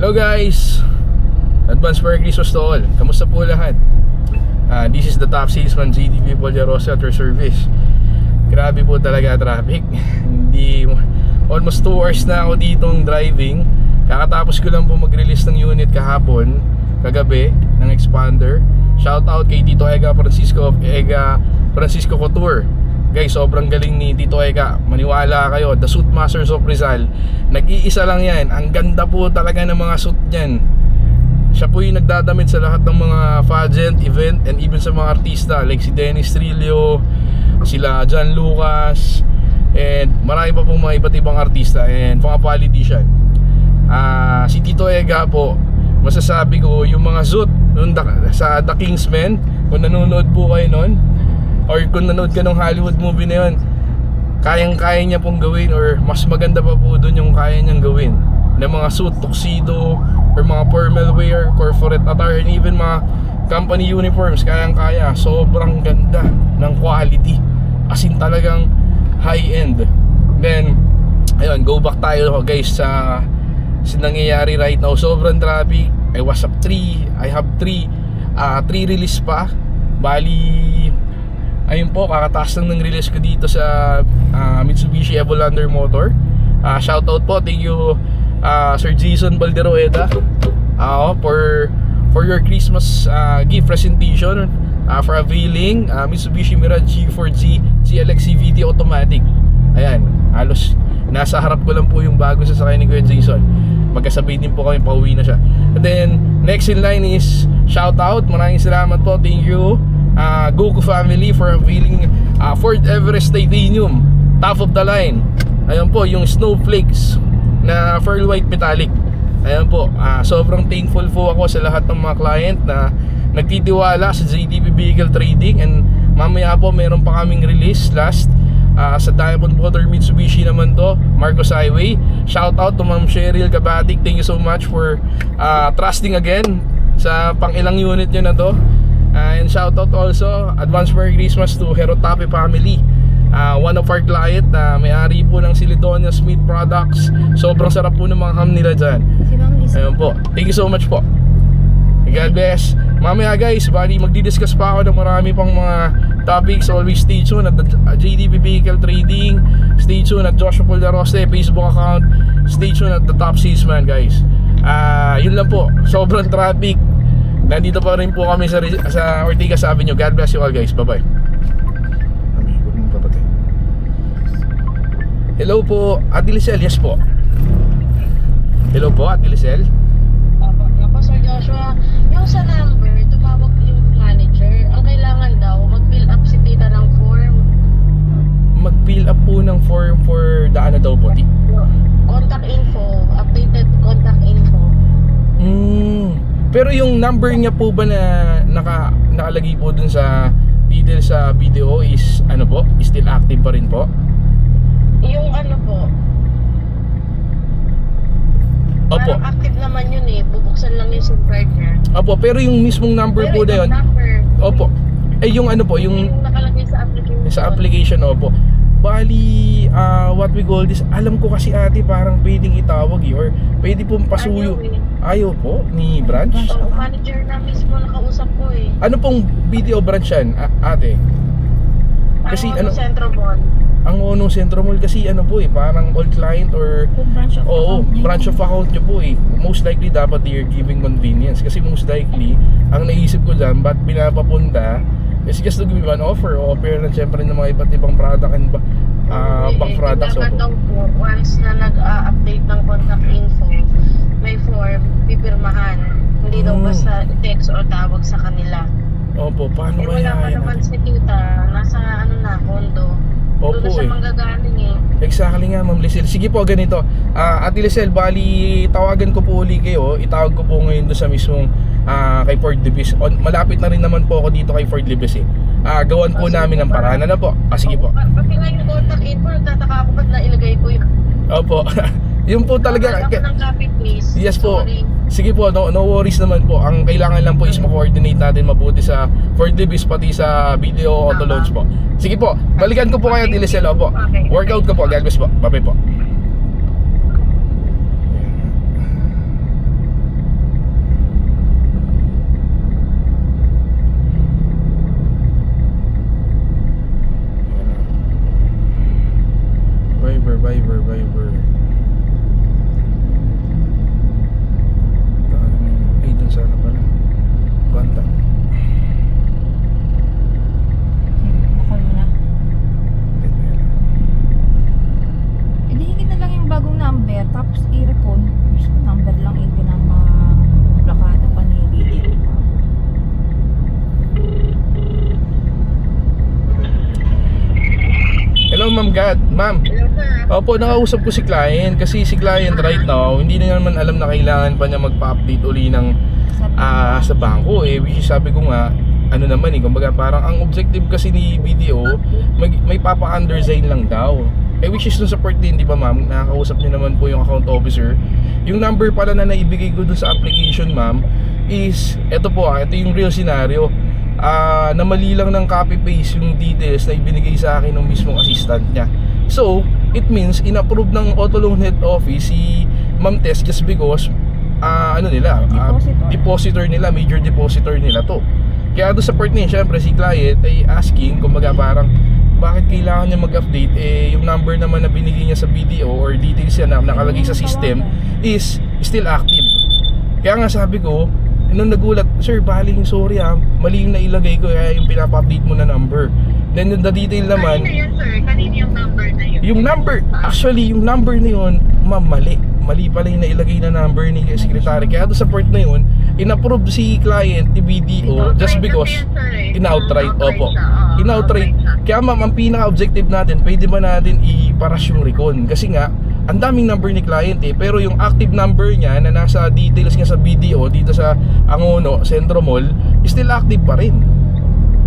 Hello guys, advance Merry Christmas to all. Kamusta po lahat? This is the top salesman JDP Polyarosa at your service. Grabe po talaga traffic. Hindi, almost 2 hours na ako ditong driving. Kakatapos ko lang po mag-release ng unit kahapon, kagabi, ng expander. Shout out kay Tito Ega Francisco Couture. Guys, sobrang galing ni Tito Ega. Maniwala kayo, the Suit Masters of Rizal. Nag-iisa lang yan. Ang ganda po talaga ng mga suit niyan. Siya po yung nagdadamit sa lahat ng mga pageant, event, and even sa mga artista like si Dennis Trillo, sila John Lucas, and marami pa pong mga iba't ibang artista and mga politician. Si Tito Ega po, masasabi ko yung mga suit sa The Kingsman, kung nanonood po kayo nun, or kung nanood ka ng Hollywood movie na yun, kayang-kaya niya pong gawin, or mas maganda pa po dun yung kaya niyang gawin na mga suit, tuxedo, or mga formal wear, corporate attire, and even mga company uniforms. Kayang-kaya, sobrang ganda ng quality, as in talagang high-end. Then ayun, go back tayo guys sa nangyayari right now. Sobrang traffic. I was up 3, I have 3 release pa. Bali, ayun po, kakataas lang ng release ko dito sa Mitsubishi Evolander Motor. Shoutout po, thank you Sir Jason Balderoeda for your Christmas gift presentation for availing Mitsubishi Mirage G4G GLX CVT automatic. Ayan, halos nasa harap ko lang po yung bago sasakyan ni Kuya Jason. Magkasabay din po kami, pauwi na siya. And then next in line is shoutout, maraming salamat po, thank you Goku family for availing Ford Everest Titanium, top of the line. Ayan po, yung snowflakes na pearl white metallic. Ayan po, sobrang thankful po ako sa lahat ng mga client na nagtitiwala sa JDP Vehicle Trading. And mamaya po meron pa kaming release last sa Diamond Motor Mitsubishi naman to, Marcos Highway. Shout out to Ma'am Cheryl Kabatik, thank you so much for trusting again sa pang-ilang unit nyo na to. And shout out also, advance Merry Christmas to Herotape family, one of our client na may-ari po ng Silidonia Smith Products. Sobrang sarap po ng mga ham nila dyan. Ayun po, thank you so much po. God bless. Mamaya guys, bali magdi-discuss pa ako ng marami pang mga topics. Always stay tuned at the JDP Vehicle Trading. Stay tuned at Joshua Polyarosa Facebook account. Stay tuned at the Top Salesman guys. Yun lang po, sobrang traffic. Nandito pa rin po kami sa Ortigas Avenue. God bless you all guys, bye bye. Hello po, Ate Lisel. Yes po. Hello po, Ate Lisel. Ako, Sir Joshua, yung sa number, tumawag yung manager. Ang kailangan daw, mag-fill up si tita ng form. Mag-fill up po ng form for the ano daw po? Contact info, updated contact info. Pero yung number niya po ba na nakalagay po dun sa detail sa video is ano po? Is still active pa rin po? Yung ano po, opo, parang active naman yun eh. Bubuksan lang yung SIM card niya. opo, pero yung mismong number po na yun, opo, yung ano po, yung nakalagay sa application. sa application, opo. Bali, what we call this, alam ko kasi ate, parang pwedeng itawag or pwede pong pasuyo. Ayaw po ni branch? Oo, manager na mismo nakausap ko eh. Ano pong video branch yan, ate? Kasi ano, Centro Mall. ang Ono Centro Mall kasi ano po eh, parang all client or branch of account nyo po eh. Most likely dapat they're giving convenience. Kasi most likely, ang naisip ko dyan, ba't pinapapunta is just to give an offer o offer na syempre ng mga iba't ibang product and bank products. Dapat daw po, once na nag-update ng contact info, may form, pipirmahan. Hindi daw basta text o tawag sa kanila. Opo, paano kaya wala pa yan? naman si tita, nasa ano na, condo. Opo doon siya manggagaling eh. Exactly nga Ma'am Lisel. Sige po, ganito, Ate Lisel, bali tawagan ko po uli kayo. Itawag ko po ngayon doon sa mismong kay Ford Libis. Malapit na rin naman po ako dito kay Ford Libis eh. Gawan po namin ng paraan. Ano po? Sige po. Pati nga yung contact info, nagtataka ako ba't nailagay ko yun. Opo. Yun po talaga. Ako ng copy please. Yes po. Sorry. Sige po, no worries naman po. Ang kailangan lang po is ma-coordinate natin mabuti sa Ford Libis pati sa video auto loans po. Sige po, balikan ko po kayo Ate Lisel. Opo. Workout ko po. God bless po. Bye-bye po. Kat, ma'am. Hello, sir. Opo, nakausap ko si client kasi si client right now, hindi na naman alam na kailangan pa niya magpa-update uli ng sa bangko which is sabi ko nga, ano naman kumbaga parang ang objective kasi ni BDO, may papa-undersign lang daw. Which is dun sa part din, di ba ma'am, nakakausap niyo naman po yung account officer. Yung number pala na naibigay ko dun sa application ma'am is, ito yung real scenario. Na mali lang ng copy-paste yung details na ibinigay sa akin ng mismong assistant niya. So, it means in-approve ng Auto Loan Head Office si Ma'am Tess just because depositor nila, major depositor nila to. Kaya doon sa part niya, syempre si client ay asking, kumbaga parang bakit kailangan niya mag-update yung number naman na binigay niya sa BDO or details niya na nakalagay sa system is still active. Kaya nga sabi ko, nung nagulat, sir, baling sorry mali yung nailagay ko, kaya yung pinapa-update mo na number. Then yung the detail naman, Kanina yun, sir. Kanina yung number na yun. yung number, actually yung number na yun, ma'am, mali pala yung nailagay na number ni secretary. Kaya doon sa part na yun, in-approve si client ni BDO just because in-outright, opo, in-outright. Kaya ma'am, ang pinaka-objective natin, pwede ba natin i-paras yung recon? Kasi nga, ang daming number ni client pero yung active number niya na nasa details niya sa BDO dito sa Angono, Centro Mall, still active pa rin.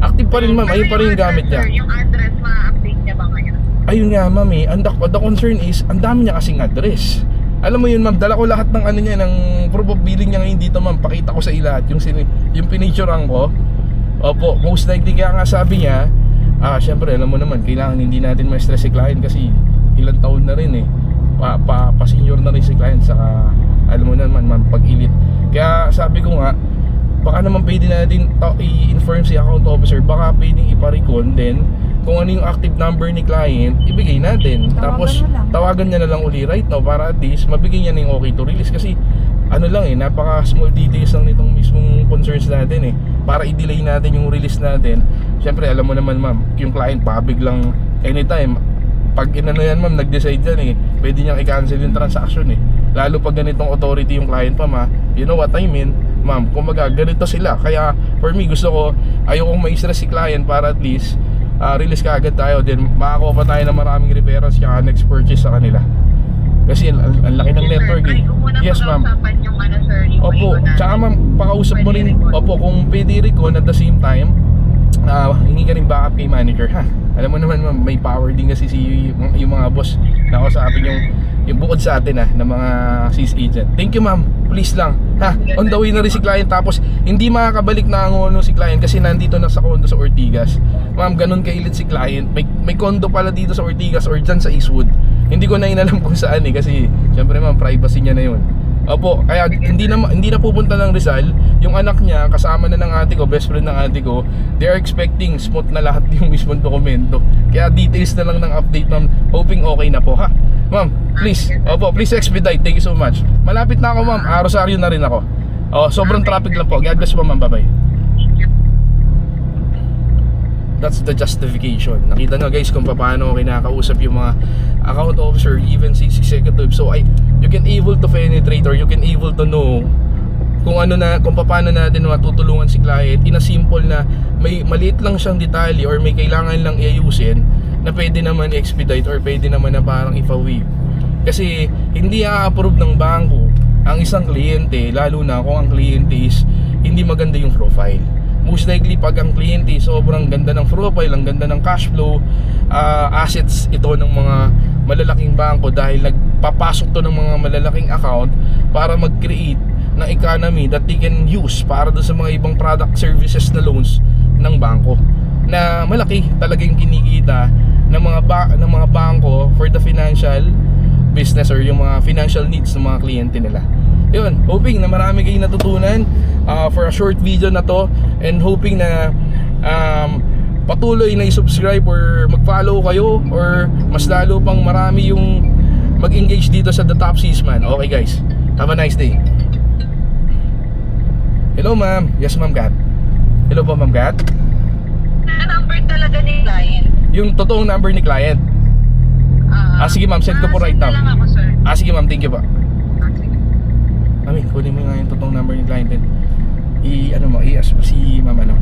Active pa rin ma'am, ayun pa rin yung gamit niya. Yung address, ma-update niya ba ngayon? Ayun nga ma'am the concern is, ang dami niya kasing address. Alam mo yun ma'am, dala ko lahat ng ano niya, ng proof of billing niya ngayon dito ma'am, pakita ko sa lahat yung pinicturean ko. Opo, most likely kaya nga sabi niya, syempre alam mo naman, kailangan hindi natin ma-stress si client kasi ilang taon na rin pa-senior na rin si client, saka alam mo naman ma'am, pag-ilit. Kaya sabi ko nga, baka naman pwede natin i-inform si account officer, baka pwedeng ipa-recon din kung ano yung active number ni client, ibigay natin. Tapos tawagan niya na lang uli right now para at least mabigyan niya ng okay to release. Kasi ano lang napaka small details lang nitong mismong concerns natin para i-delay natin yung release natin. Siyempre alam mo naman ma'am, yung client public lang anytime. Pag inano yan ma'am, nag-decide yan pwede niyang i-cancel yung transaction lalo pag ganitong authority yung client pa you know what I mean ma'am, kumaga ganito sila. Kaya for me, gusto ko, ayokong ma-stress si client para at least release ka agad tayo, then makakuha pa tayo ng maraming referrals kaya next purchase sa kanila. Kasi ang laki ng network Yes ma'am. Yung ano, sir, yung Opo, tsaka ma'am, pakausap mo rin, opo, kung pwede recon at the same time, hingi ka rin backup kay manager Alam mo naman ma'am, may power din kasi yung mga boss na kausapin yung bukod sa atin na mga sales agent. Thank you ma'am, please lang on the way na rin si client, tapos hindi makakabalik na ang si client kasi nandito na sa condo sa Ortigas. Ma'am, ganun kailit si client, may condo pala dito sa Ortigas or dyan sa Eastwood. Hindi ko na inalam kung saan kasi syempre ma'am, privacy niya na yun. Opo, kaya hindi na pupunta ng Rizal. Yung anak niya, kasama na ng ate ko, best friend ng ate ko, they are expecting smooth na lahat yung mismong dokumento. Kaya details na lang ng update ma'am, hoping okay na po Ma'am, please, opo, please expedite, thank you so much. Malapit na ako ma'am, Rosario na rin ako. Sobrang traffic lang po, God bless po ma'am, bye bye. That's the justification. Nakita nyo guys kung paano kinakausap yung mga account officer, even si executive. So you can able to penetrate or you can able to know kung paano natin matutulungan si client in a simple na may maliit lang siyang detalye or may kailangan lang iayusin na pwede naman expedite or pwede naman na parang ipa-waive. Kasi hindi a-approve ng bangko ang isang kliyente, lalo na kung ang kliyente is hindi maganda yung profile. Most likely pag ang kliyente sobrang ganda ng profile, ang ganda ng cash flow, assets ito ng mga malalaking bangko dahil nagpapasok to ng mga malalaking account para mag-create ng economy that they can use para doon sa mga ibang product services na loans ng bangko na malaki talaga yung kinikita ng mga bangko for the financial business or yung mga financial needs ng mga kliyente nila. Yun, hoping na marami kayong natutunan for a short video na to, and hoping na patuloy na i-subscribe or mag-follow kayo or mas lalo pang marami yung mag-engage dito sa The Top Salesman. Okay guys, have a nice day. Hello ma'am. Yes ma'am Kat. Hello po ma'am Kat. Number talaga ni client. Yung totoong number ni client. Sige ma'am, send ko po right now. Send na lang ako, sir. Sige ma'am, thank you po. Sige. Kunin mo nga yung totoong number ni client din.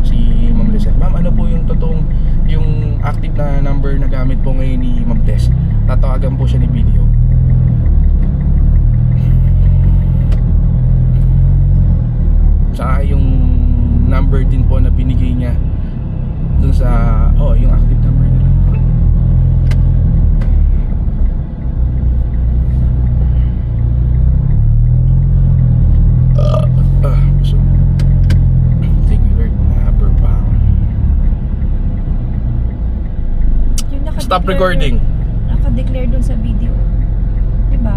si Ma'am Lizelle. Ma'am, ano po yung totoong yung active na number na gamit po ngayon ni Ma'am Tess? Tatawagan po siya ni video. Saka yung number din po na binigay niya dun sa yung active number nila. So, thank you Lord, number pa ako. Stop recording. Naka-declare dun sa video. Diba?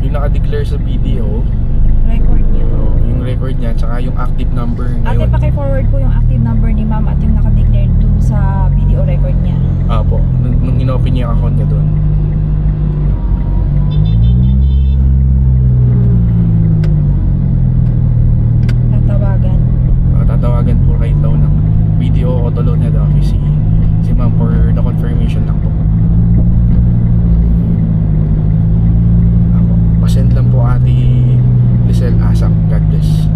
Yung naka-declare sa video, Record niya. yung record niya, tsaka yung active number Ate, ngayon. paki-forward po yung active number ni ma'am at yung naka-declare dun sa video record niya. Apo, nung inopen niya yung account niya doon. Tatawagan. Tatawagan po right now ng video auto loan head office si ma'am for the confirmation lang po. Apo, pasend lang po ate Lizelle Asak. God bless.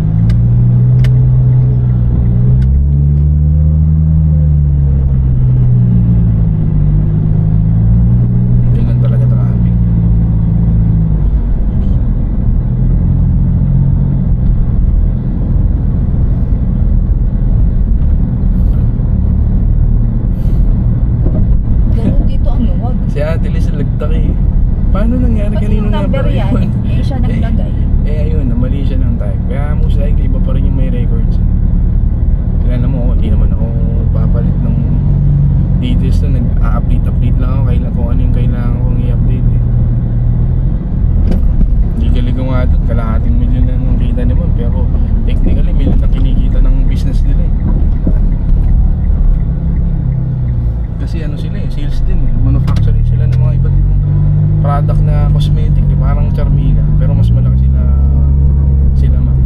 Hindi lang talaga traffic. Ganun dito ang luwag. Si ate Lizelle nagtaka eh. Paano nangyari Pati kanino yung number yan, eh siya naglagay. Ayun, namali siya ng type. Kaya most likely, iba pa rin yung may records. Kailan mo, hindi naman ako papalit ng details na nag-update lang ako kung ano yung kailangan kong i-update eh. Hindi galing ko nga doon, kalahating milyon na nung kita naman. Pero technically, milyon na kinikita ng business nila eh. Kasi ano sila eh, sales din eh. Manufacturing sila ng mga iba't ibang product na cosmetic eh. Parang Charmila, pero mas malaki sila ma'am.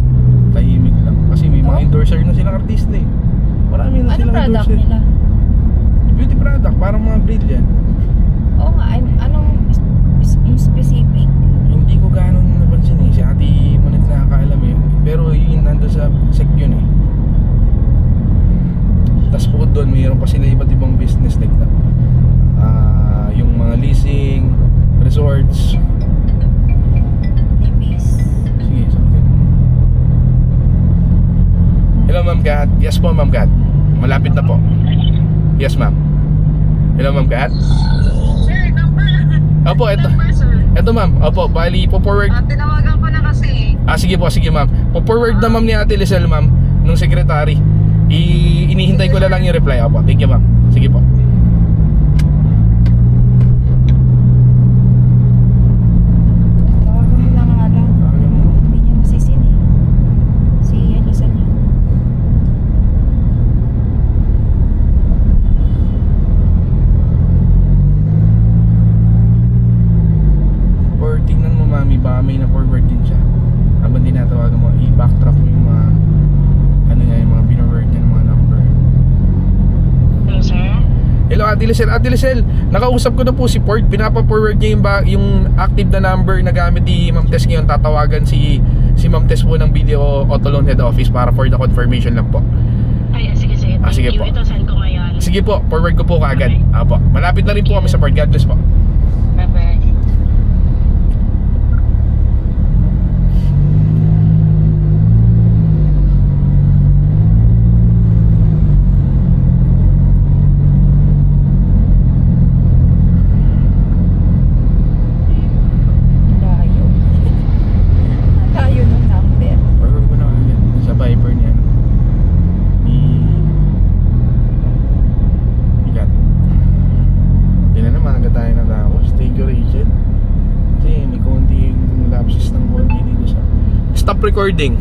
Tahimik lang. Kasi may mga endorser na silang artista eh. Marami na Anong silang product endorser. nila? Beauty product, parang mga brilliant. Oo nga, anong yung specific? Hindi ko gano'n napansin eh. Si ate Monet nakakaalam eh. Pero yun nandun sa sect yun eh. Tapos po doon, mayroon pa sila iba't ibang business like that. Yung mga leasing, resorts. Ibis. Sige, sabihin. Hello Ma'am Kat. Yes po Ma'am Kat. Malapit na po. Yes ma'am. Hello Ma'am Kat. Sir, number. Opo, ito. Number, sir. Ito ma'am. Opo, bali po forward. Tinawagan ko na kasi. Sige po, sige ma'am. Po forward na ma'am ni Ate Lizelle ma'am nung secretary. Inihintay ko na lang yung reply. Opo, thank you ma'am. Sige po. Tawagan mo lang nga lang. Hindi niya masisin eh. Si Elisan niya. Or tingnan mo mami, baka may na-forward din siya. Habang tinatawagan mo, i-backtrack mo yung mga yung mga binaword niya ng mga number. Hello, sir? Hello Ate Lizelle. Ate Lizelle, nakausap ko na po si Port. Pinapa-forward niya yung active na number na gamit ni Ma'am Tess ngayon. Tatawagan si Ma'am Tess po ng video auto loan head office para for the confirmation lang po. Ay, sige, sige. Thank Sige you. po. Ito, send ko ngayon. Sige po, forward ko po kaagad. Okay. Apo. Malapit na rin po kami sa Port. God bless po. Bye-bye. Layo. Layo ng number. Forward ko na kaagad sa Viber niya. Bigat. Hindi na naman agad tayo natapos. Thank you Rachel. Kasi may konting lapses ng konti dito sa stop recording.